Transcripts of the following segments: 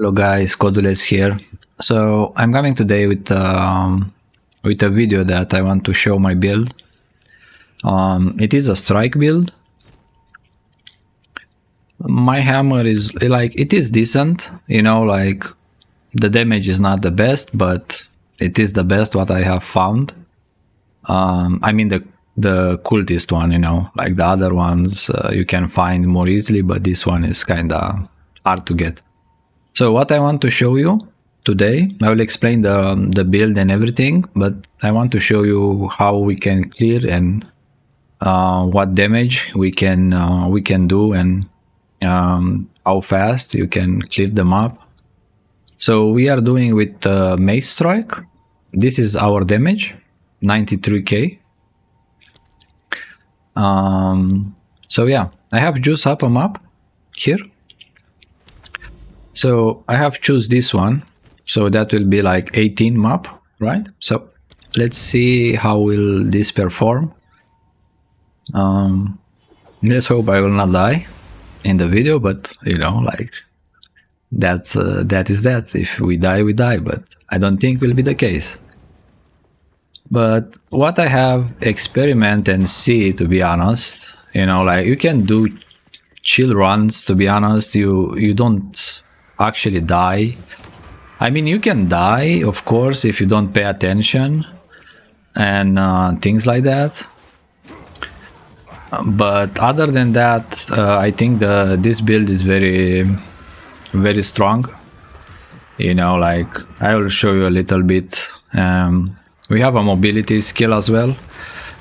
Hello guys, Codules here. So I'm coming today with a video that I want to show my build. It is a strike build. My hammer is like, it is decent, you know, like the damage is not the best, but it is the best what I have found. I mean the cultist one, you know, like the other ones you can find more easily, but this one is kinda hard to get. So what I want to show you today, I will explain the build and everything, but I want to show you how we can clear and what damage we can do, and how fast you can clear the map. So we are doing with Mace Strike. This is our damage, 93k. So yeah, I have juice up a map here. So I have choose this one, so that will be like 18 map, right? So let's see how will this perform. Let's hope I will not die in the video, but you know, like that is that. If we die, we die, but I don't think will be the case. But what I have experiment and see, to be honest, you know, like you can do chill runs. To be honest, you don't actually die. I mean, you can die, of course, if you don't pay attention and things like that. But other than that, I think this build is very, very strong. You know, like I will show you a little bit. We have a mobility skill as well,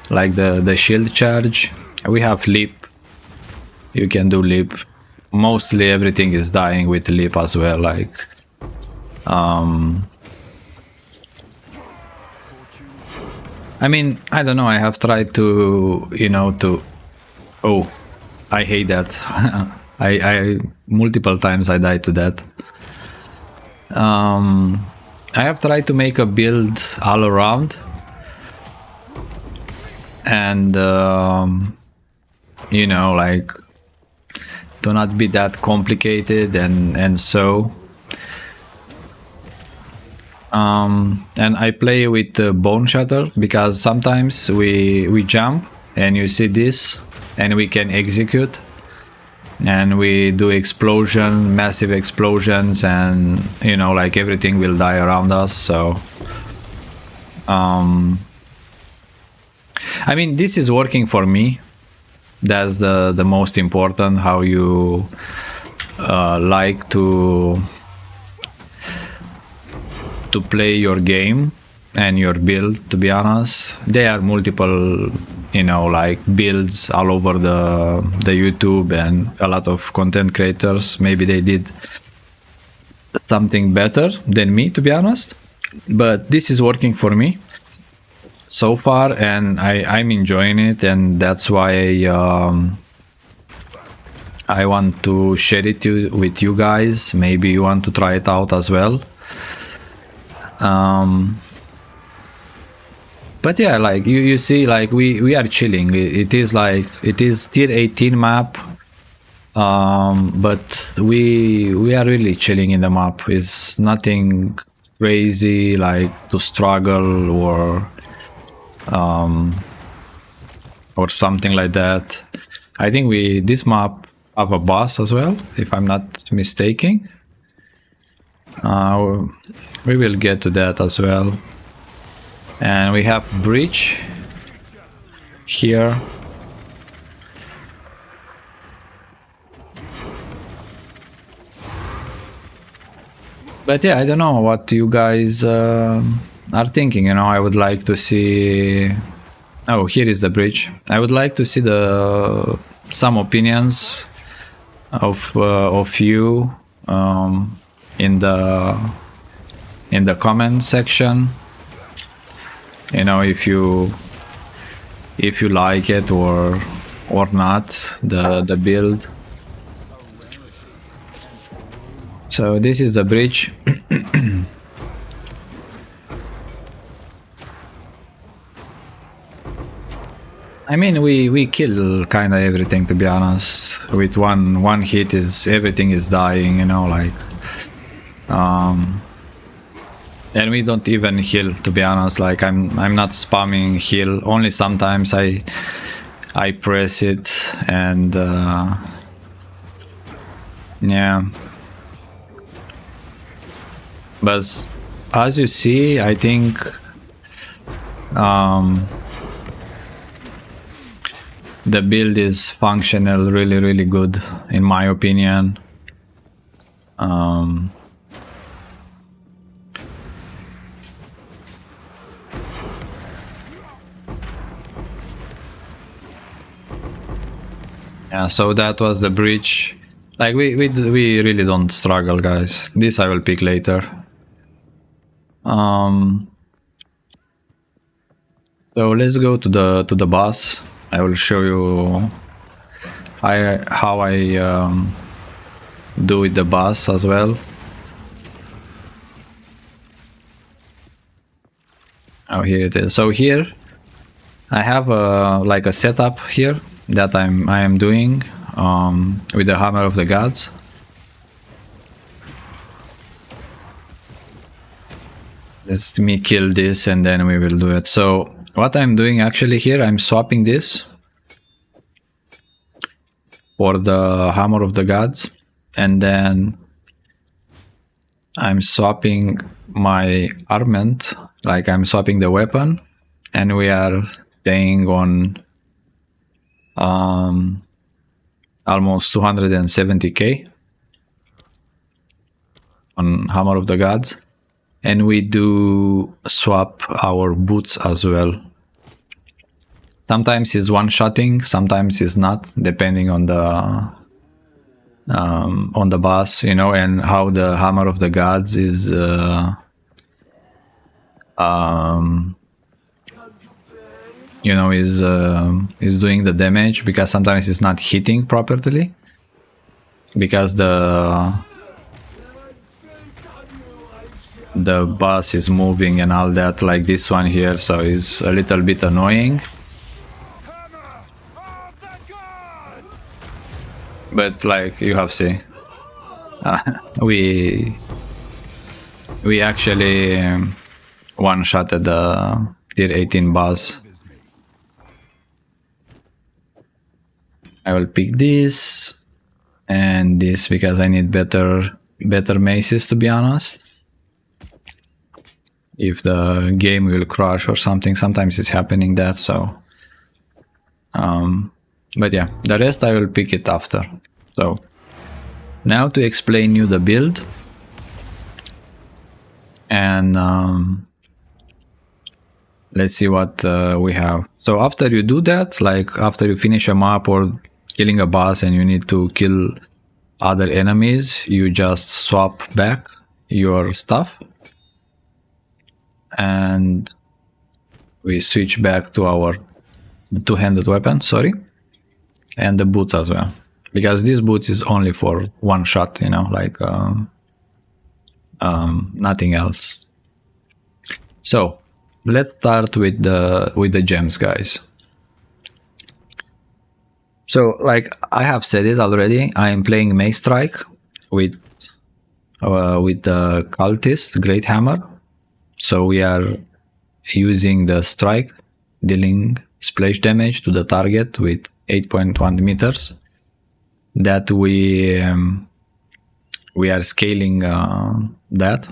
like the shield charge. We have leap. You can do leap. Mostly everything is dying with leap as well, like I mean, I don't know, I have tried to, you know, oh, I hate that. I multiple times I died to that. I have tried to make a build all around, and you know, like do not be that complicated and so and I play with the bone shatter because sometimes we jump and you see this and we can execute and we do explosion, massive explosions, and you know, like everything will die around us. So I mean, this is working for me. That's the most important, how you like to play your game and your build. To be honest, there are multiple, you know, like builds all over the YouTube, and a lot of content creators, maybe they did something better than me, to be honest, but this is working for me so far, and I'm enjoying it, and that's why I want to share it with you guys. Maybe you want to try it out as well. But yeah, like you see, like we are chilling. It is like, it is tier 18 map, but we are really chilling in the map. It's nothing crazy like to struggle or something like that. I think this map have a boss as well, if I'm not mistaken. We will get to that as well. And we have bridge here. But yeah, I don't know what you guys are thinking, you know. I would like to see... Oh, here is the bridge. I would like to see some opinions of you in the comment section. You know, if you like it or not, the build. So this is the bridge. I mean, we kill kind of everything, to be honest. With one hit, everything is dying, you know, like And we don't even heal, to be honest. Like I'm not spamming heal. Only sometimes I press it, and yeah. But as you see, I think the build is functional, really good, in my opinion. Yeah, so that was the breach. Like we really don't struggle, guys. This I will pick later. So let's go to the boss. I will show you how I do with the boss as well. Oh, here it is. So here I have like a setup here that I am doing with the Hammer of the Gods. Let me kill this and then we will do it. So what I'm doing actually here, I'm swapping this for the Hammer of the Gods, and then I'm swapping my armament, like I'm swapping the weapon, and we are staying on almost 270k on Hammer of the Gods. And we do swap our boots as well. Sometimes it's one-shotting, sometimes it's not, depending on the boss, you know, and how the Hammer of the Gods is you know, is doing the damage, because sometimes it's not hitting properly because the boss is moving and all that, like this one here, so it's a little bit annoying. But like you have seen, we actually one-shotted the tier 18 boss. I will pick this and this because I need better maces, to be honest. If the game will crash or something, sometimes it's happening that, so but yeah, the rest I will pick it after. So now to explain you the build, and let's see what we have. So after you do that, like after you finish a map or killing a boss and you need to kill other enemies, you just swap back your stuff and we switch back to our two-handed weapon, and the boots as well, because this boots is only for one shot, you know, like nothing else. So let's start with the gems, guys. So like I have said it already, I am playing Mace Strike with the Cultist Great Hammer. So we are using the strike, dealing splash damage to the target with 8.1 meters. That we are scaling that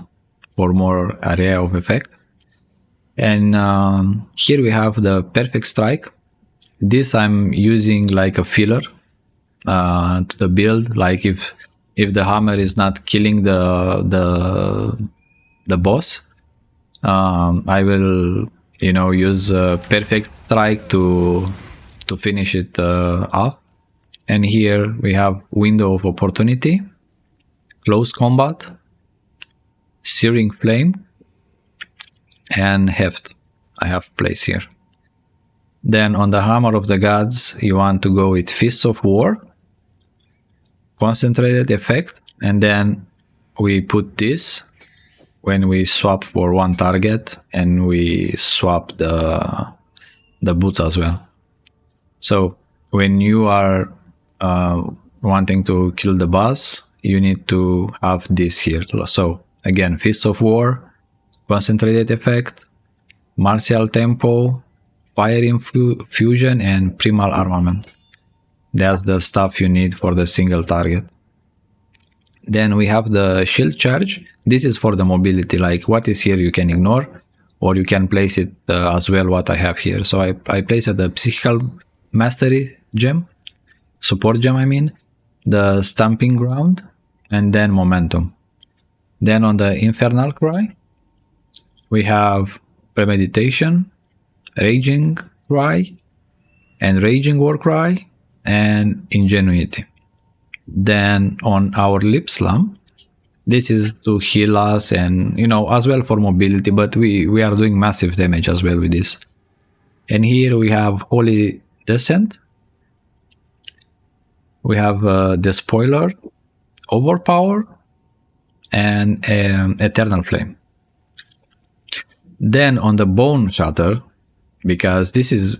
for more area of effect. And here we have the Perfect Strike. This I'm using like a filler to the build. Like if the hammer is not killing the boss, I will, you know, use Perfect Strike to finish it off. And here we have Window of Opportunity, Close Combat, Searing Flame, and Heft I have placed here. Then on the Hammer of the Gods, you want to go with Fists of War, Concentrated Effect, and then we put this when we swap for one target, and we swap the boots as well. So when you are wanting to kill the boss, you need to have this here. So again, Fist of War, Concentrated Effect, Martial Tempo, Fire Infusion, and Primal Armament. That's the stuff you need for the single target. Then we have the Shield Charge. This is for the mobility, like what is here you can ignore, or you can place it as well what I have here. So I place it the Psychical Mastery gem, support gem I mean, the Stamping Ground, and then Momentum. Then on the Infernal Cry, we have Premeditation, Raging Cry, and Raging War Cry, and Ingenuity. Then on our Lip Slam, this is to heal us and, you know, as well for mobility, but we are doing massive damage as well with this. And here we have Holy Descent, we have the Spoiler, Overpower, and Eternal Flame. Then on the Bone Shatter, because this is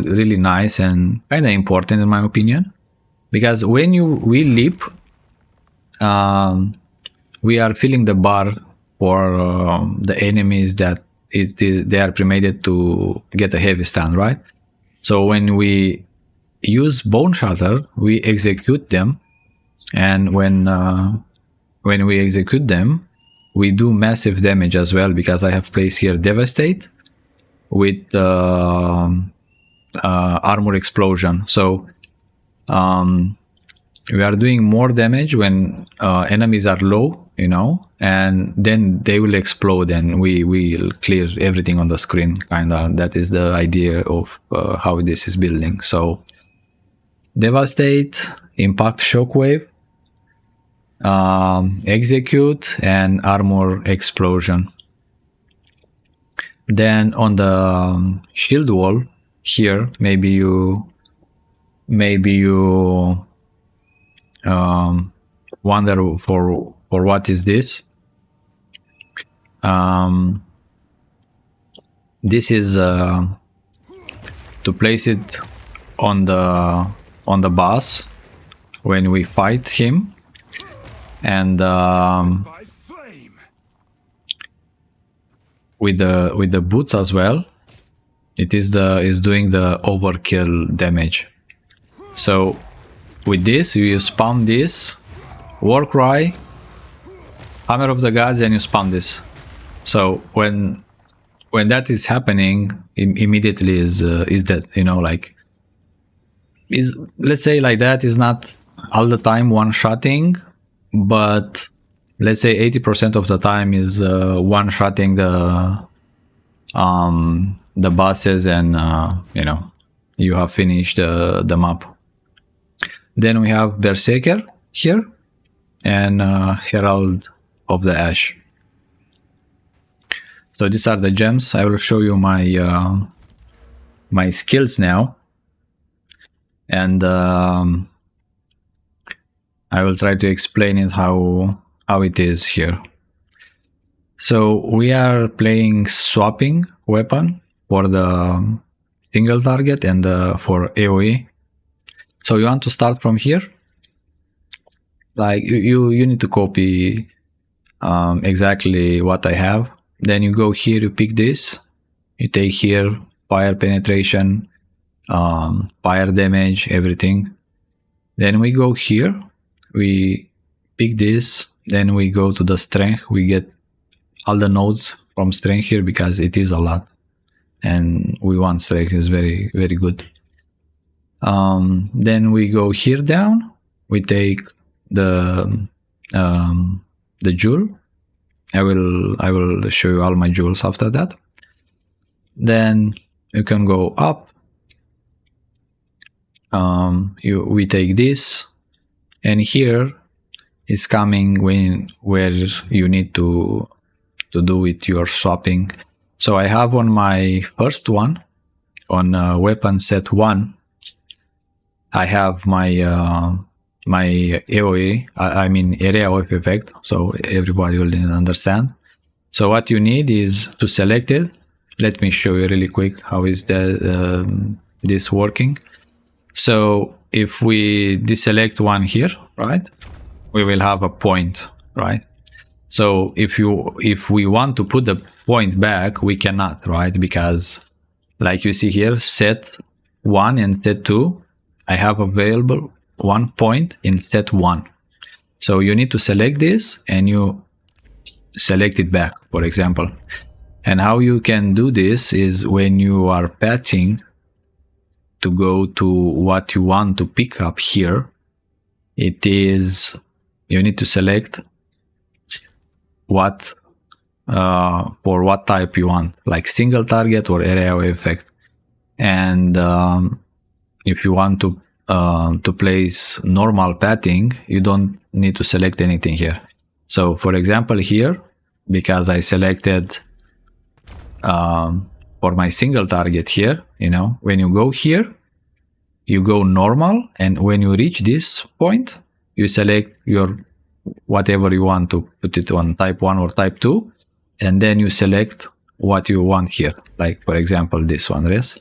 really nice and kind of important in my opinion, because when we leap, we are filling the bar for the enemies that they are premated to get a heavy stun, right? So when we use Bone Shatter, we execute them, and when we execute them, we do massive damage as well, because I have placed here Devastate with Armor Explosion. So we are doing more damage when enemies are low, you know, and then they will explode and we will clear everything on the screen, kinda. That is the idea of how this is building. So Devastate, Impact Shockwave, Execute, and Armor Explosion. Then on the shield wall here, maybe you wonder for what is this. This is to place it on the boss when we fight him, and with the boots as well. It is doing the overkill damage. So with this you spam this War Cry, Hammer of the Gods, and you spam this. So when that is happening, immediately is dead, you know, like, is, let's say like that, is not all the time one-shotting, but let's say 80% of the time is one-shotting the bosses, and you know, you have finished the map. Then we have Berserker here, and Herald of the Ash. So these are the gems. I will show you my my skills now, and I will try to explain it how it is here. So we are playing swapping weapon for the single target and for AoE. So you want to start from here, like you need to copy exactly what I have. Then you go here, you pick this, you take here fire penetration, fire damage, everything. Then we go here, we pick this, then we go to the strength, we get all the nodes from strength here because it is a lot, and we want strength, is very, very good. Then we go here down, we take the jewel. I will show you all my jewels after that. Then you can go up. We take this, and here is coming where you need to do with your swapping. So I have on my first one, on weapon set 1, I have my my AoE, I mean area of effect, so everybody will understand. So what you need is to select it. Let me show you really quick how is this working. So if we deselect one here, right, we will have a point, right? So if we want to put the point back, we cannot, right? Because like you see here, set 1 and set 2, I have available 1 point in set 1. So you need to select this and you select it back, for example. And how you can do this is when you are patching to go to what you want to pick up here, it is, you need to select what for what type you want, like single target or area of effect. And if you want to place normal pathing, you don't need to select anything here. So for example here, because I selected for my single target here, you know, when you go here, you go normal, and when you reach this point, you select your whatever you want to put it on, type 1 or type 2, and then you select what you want here, like for example this one, yes,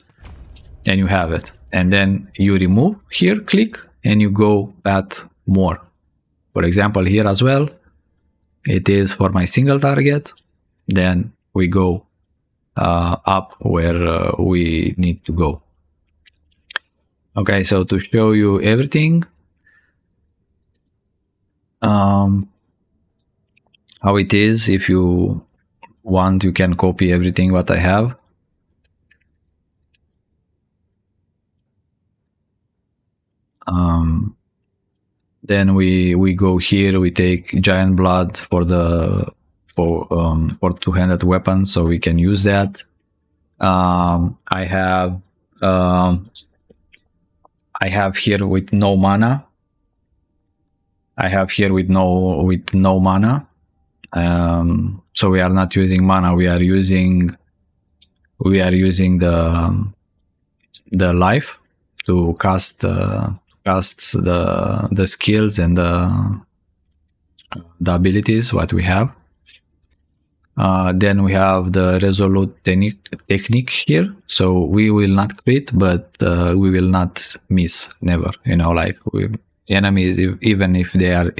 and you have it. And then you remove here, click, and you go at more. For example here as well, it is for my single target, then we go up where we need to go. Okay, so to show you everything, how it is, if you want, you can copy everything what I have. Then we go here, we take giant blood for the for two-handed weapons, so we can use that. I have here with no mana. I have here with no mana. So we are not using mana. We are using the life to cast the skills and the abilities what we have. Then we have the resolute technique here. So we will not crit, but we will not miss, never. You know, like enemies, even if they are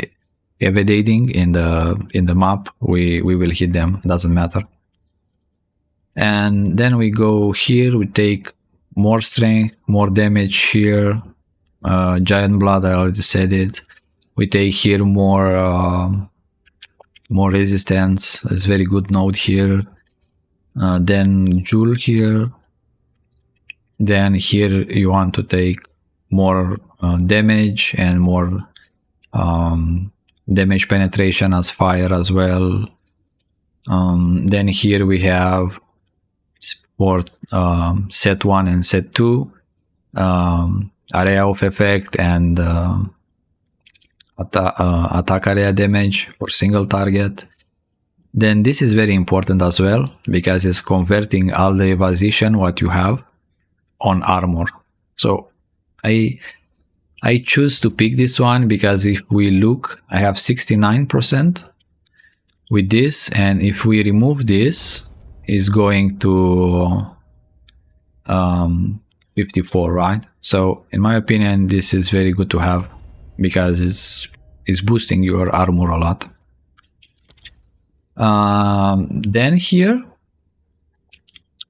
evading in the map, we will hit them. Doesn't matter. And then we go here. We take more strength, more damage here. Giant blood, I already said it. We take here more resistance. It's very good node here. Then jewel here. Then here you want to take more damage and more damage penetration as fire as well. Then here we have for set 1 and set 2 area of effect and attack area damage for single target. Then this is very important as well, because it's converting all the evasion what you have on armor. So I choose to pick this one because if we look, I have 69% with this, and if we remove this, is going to 54, right? So in my opinion, this is very good to have because it's boosting your armor a lot. Then here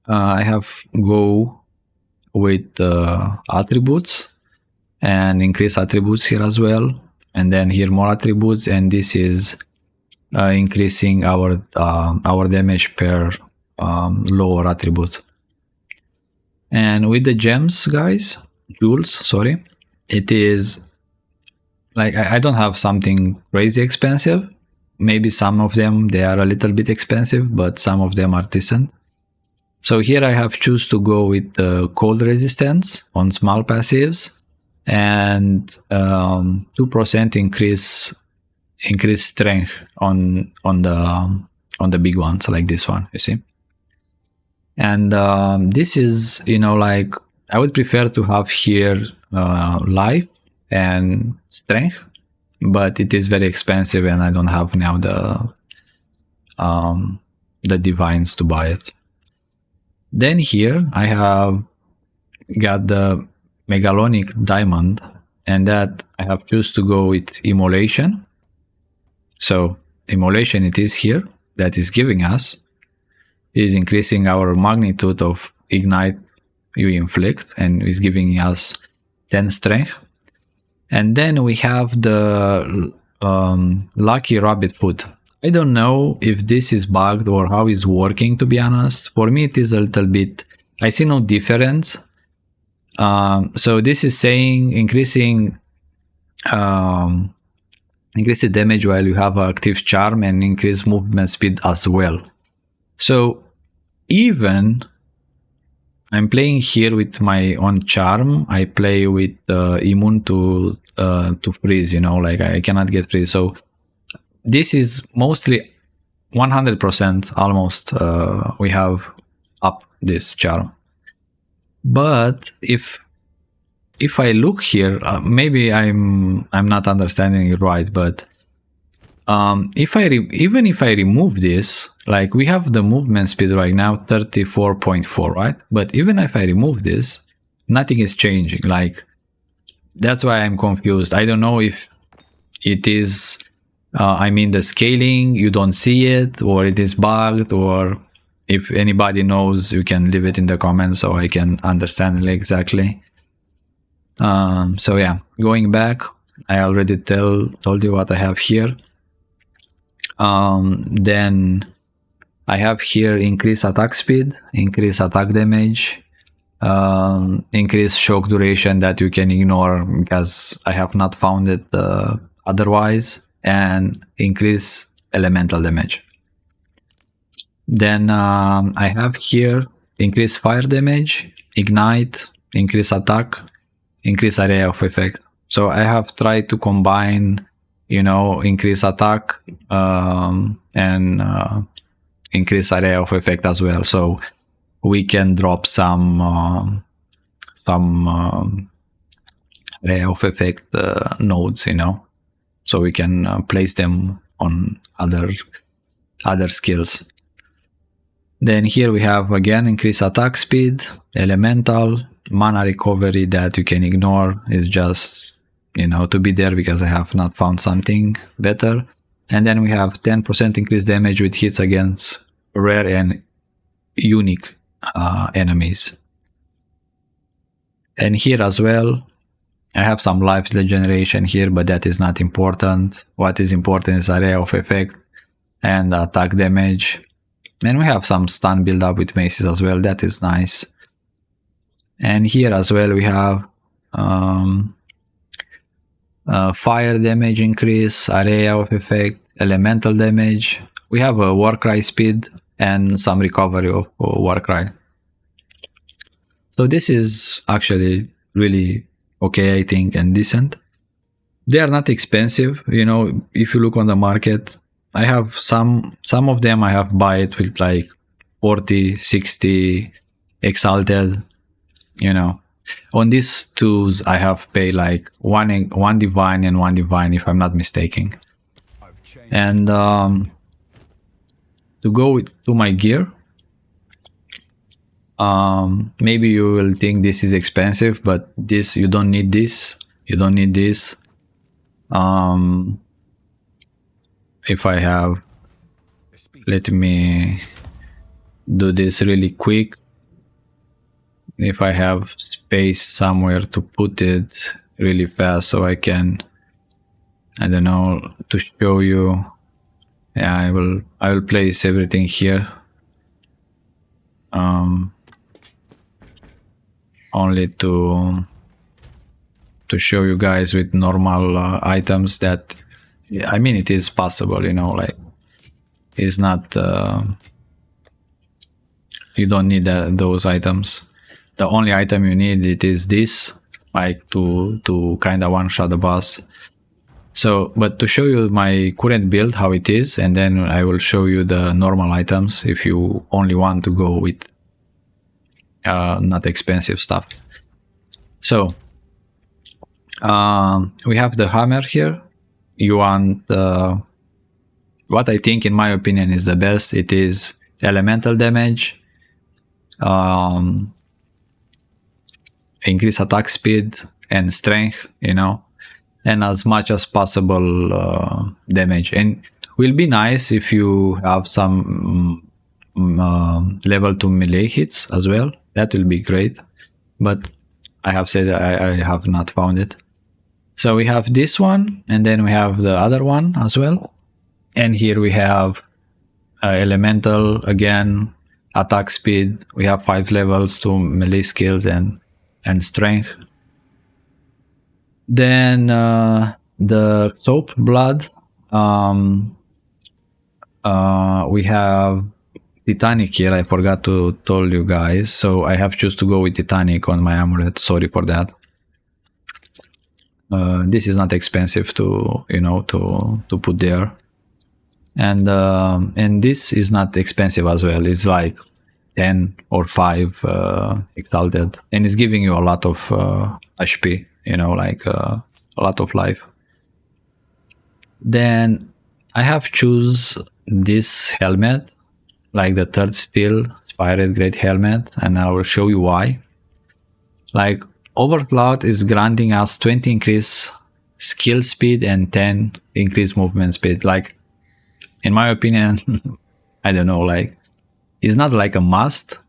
I have go with attributes and increase attributes here as well, and then here more attributes, and this is increasing our damage per lower attribute. And with the gems, guys, jewels, sorry, it is like I don't have something crazy expensive. Maybe some of them, they are a little bit expensive, but some of them are decent. So here I have choose to go with the cold resistance on small passives and 2% increase strength on the big ones like this one, you see. And this is, you know, like I would prefer to have here life and strength, but it is very expensive and I don't have now the divines to buy it. Then here I have got the megalonic diamond, and that I have choose to go with immolation. So emulation it is here that is giving us is increasing our magnitude of ignite you inflict, and is giving us 10 strength. And then we have the lucky rabbit foot. I don't know if this is bugged or how it's working, to be honest. For me it is a little bit, I see no difference. So this is saying increasing damage while you have active charm, and increase movement speed as well. So even I'm playing here with my own charm, I play with immune to freeze, you know, like I cannot get freeze. So this is mostly 100% almost we have up this charm. But if I look here, maybe I'm not understanding it right, but even if I remove this, like we have the movement speed right now 34.4, right? But even if I remove this, nothing is changing. Like, that's why I'm confused. I don't know if it is I mean the scaling, you don't see it, or it is bugged, or if anybody knows, you can leave it in the comments so I can understand it exactly. So yeah, going back, I already told you what I have here. Then I have here increase attack speed, increase attack damage, increase shock duration that you can ignore because I have not found it otherwise, and increase elemental damage. Then I have here increase fire damage, ignite, increase attack, increase area of effect. So I have tried to combine, you know, increase attack and increase area of effect as well, so we can drop some area of effect nodes, you know, so we can place them on other skills. Then here we have again increase attack speed, elemental, mana recovery that you can ignore, is just, you know, to be there because I have not found something better. And then we have 10% increased damage with hits against rare and unique enemies. And here as well, I have some life regeneration here, but that is not important. What is important is area of effect and attack damage. And we have some stun build up with maces as well, that is nice. And here as well we have fire damage increase, area of effect, elemental damage. We have a Warcry speed and some recovery of Warcry. So this is actually really okay, I think, and decent. They are not expensive, you know, if you look on the market. I have some of them I have buy it with like 40, 60 exalted, you know. On these tools I have paid like one divine and one divine, if I'm not mistaken. And to go to my gear, maybe you will think this is expensive, but this, you don't need this, you don't need this. If I have, let me do this really quick. If I have space somewhere to put it really fast, so I can, I don't know, to show you. Yeah, I will place everything here. Only to show you guys with normal items that, yeah, I mean, it is possible, you know, like, it's not, you don't need those items. The only item you need, it is this, like to kind of one-shot the boss. So, but to show you my current build, how it is, and then I will show you the normal items if you only want to go with not expensive stuff. So, we have the hammer here. You want what I think, in my opinion, is the best. It is elemental damage, increase attack speed and strength, you know, and as much as possible damage. And will be nice if you have some level 2 melee hits as well. That will be great, but I have said I have not found it. So we have this one, and then we have the other one as well. And here we have elemental again, attack speed. We have 5 levels to melee skills and strength. Then the soap blood. We have Titanic here. I forgot to tell you guys, so I have choose to go with Titanic on my amulet. Sorry for that. This is not expensive to to put there, and this is not expensive as well. It's like 10 or 5 exalted, and it's giving you a lot of HP. Like a lot of life. Then I have choose this helmet, like the third steel inspired great helmet, and I will show you why. Like Overcloud is granting us 20 increase skill speed and 10 increase movement speed. Like, in my opinion, I don't know, like it's not like a must,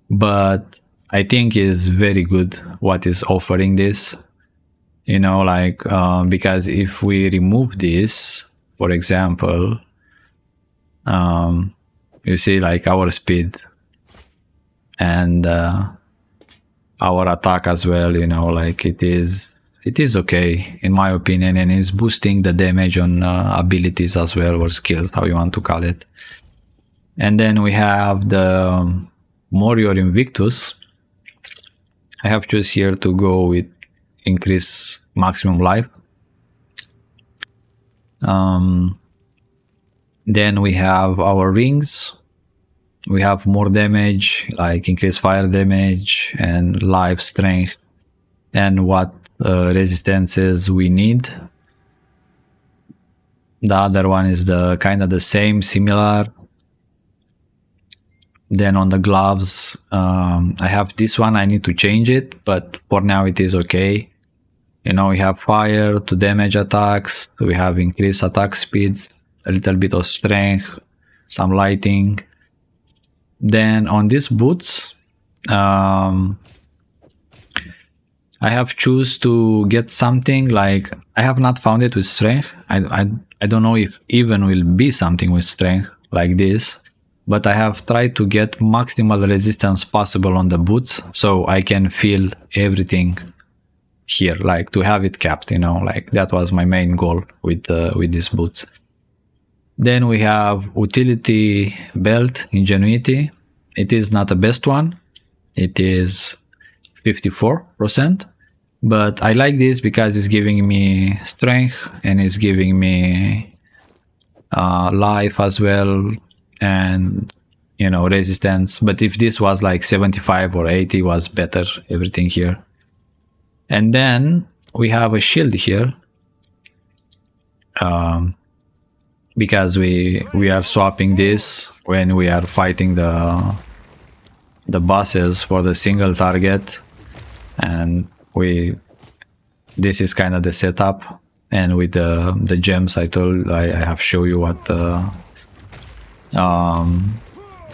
but I think is very good what is offering this. Like because if we remove this, for example, you see like our speed and our attack as well, like it is okay in my opinion, and it's boosting the damage on abilities as well, or skills, how you want to call it. And then we have the Warrior Invictus. I have choose here to go with increase maximum life. Then we have our rings. We have more damage, like increased fire damage and life, strength, and what resistances we need. The other one is the kind of the same, similar. Then on the gloves, I have this one. I need to change it, but for now it is okay. We have fire to damage attacks. We have increased attack speeds, a little bit of strength, some lighting. Then on these boots, I have choose to get something like, I have not found it with strength. I don't know if even will be something with strength like this, but I have tried to get maximal resistance possible on the boots, so I can feel everything here, like to have it capped, like that was my main goal with these boots. Then we have utility belt, ingenuity. It is not the best one. It is 54%, but I like this because it's giving me strength and it's giving me life as well, and resistance. But if this was like 75 or 80, was better, everything here. And then we have a shield here, because we are swapping this when we are fighting the bosses for the single target, and this is kind of the setup. And with the gems, I have show you what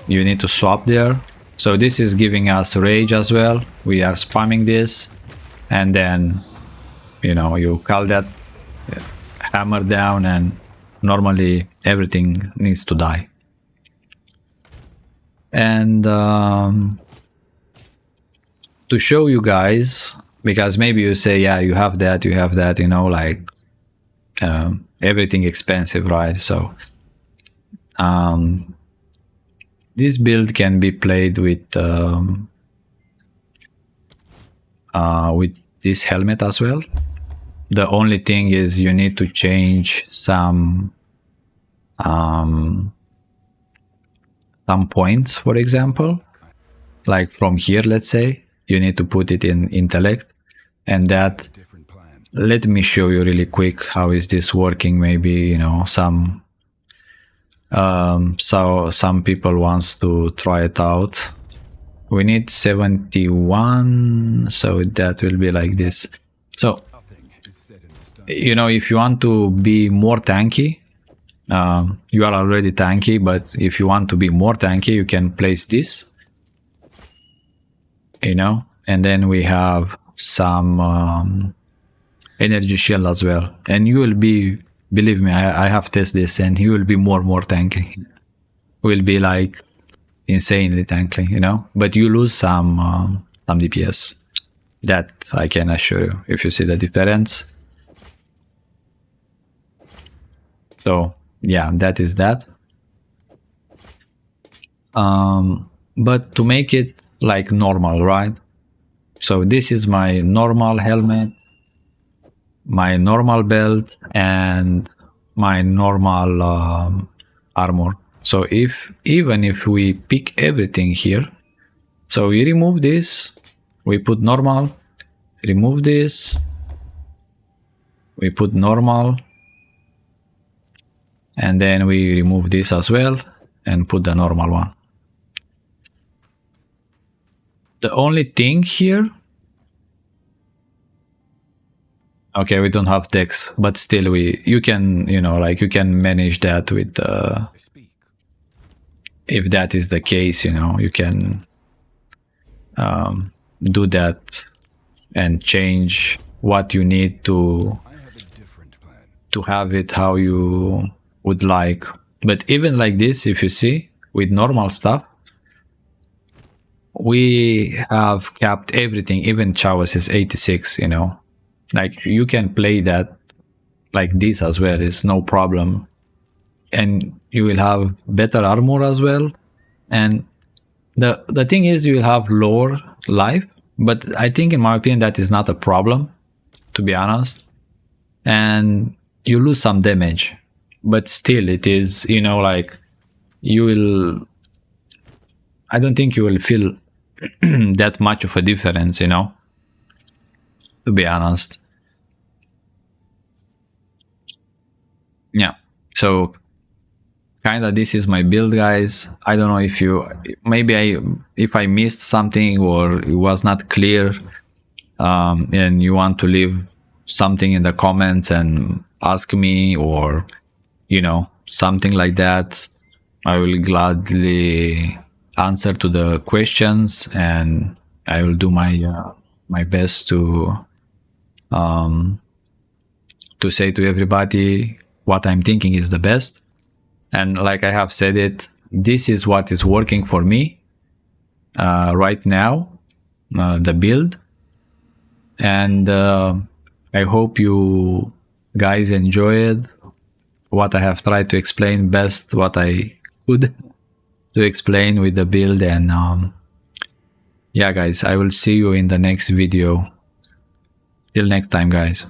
you need to swap there. So this is giving us rage as well. We are spamming this, and then you call that hammer down, and normally everything needs to die. And to show you guys, because maybe you say, yeah, you have that, like everything expensive, right? So this build can be played with this helmet as well. The only thing is you need to change some points, for example, like from here, let's say you need to put it in intellect, and that, let me show you really quick how is this working. Maybe some people wants to try it out. We need 71, so that will be like this. So if you want to be more tanky, you are already tanky, but if you want to be more tanky, you can place this, you know, and then we have some energy shield as well, and you will be, believe me, I have tested this, and you will be more tanky. Will be like insanely tanky, you know, but you lose some DPS. That I can assure you if you see the difference. So yeah, that is that. But to make it like normal, right? So this is my normal helmet, my normal belt, and my normal armor. So even if we pick everything here, so we remove this, we put normal, remove this, we put normal, and then we remove this as well and put the normal one. The only thing here, okay, we don't have text, but still you can, you know, like you can manage that with if that is the case, you know, you can do that and change what you need to have it how you would like. But even like this, if you see, with normal stuff, we have capped everything. Even Chavez is 86, you know, like you can play that like this as well, it's no problem, and you will have better armor as well. And the thing is, you will have lower life, but I think in my opinion that is not a problem, to be honest. And you lose some damage, but still it is, you know, like you will, I don't think you will feel that much of a difference, you know, to be honest. Yeah, so kind of this is my build, guys. I don't know if you, maybe if I missed something or it was not clear, and you want to leave something in the comments and ask me, or you know, something like that, I will gladly answer to the questions, and I will do my best to say to everybody what I'm thinking is the best. And like I have said it, this is what is working for me right now, the build. And I hope you guys enjoyed what I have tried to explain best what I could to explain with the build. And yeah, guys, I will see you in the next video. Till next time, guys.